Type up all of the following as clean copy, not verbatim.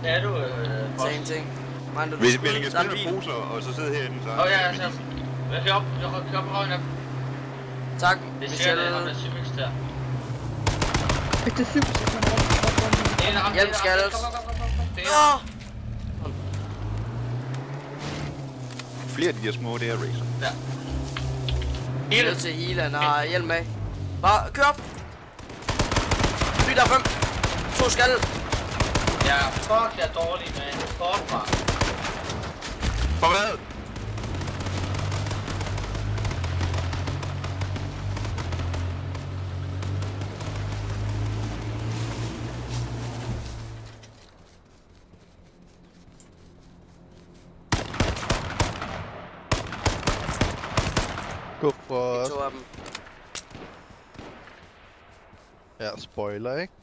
Er du Sagde ingenting. Hvis vi kan spille med poser, og så sidde herinde, så... Ja, altså. Jeg kan op på røven af dem. Tak, Det siger Michelle. det, ham der Symix der. Det er 7, så man rammer. Hjælp, Skalles. Det er Flere af de der små, det er racer. Ja. Hjælp til heal, han har hjelm med. Bare kør op. Fly der 5. 2 skalle. Ja, fuck, jeg er dårlig, man. Fuck mig. For hvad? Gå for... 2 af dem. Ja, spoiler, ikke?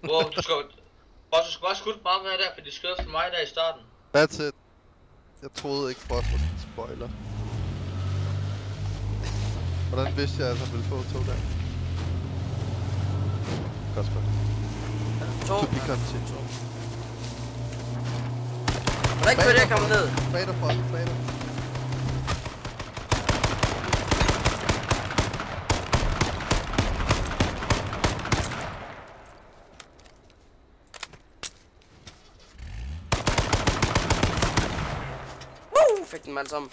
Wow, du skal bare skudt meget med der, for de skød for mig der i starten. That's it. Jeg troede ikke, Frost var en spoiler. Hvordan vidste jeg, at han ville få 2 der? Godt spørgsmål. 2. To be continued. Hvordan kan jeg komme ned? Bader, Frost, bader. Fik den mand sammen.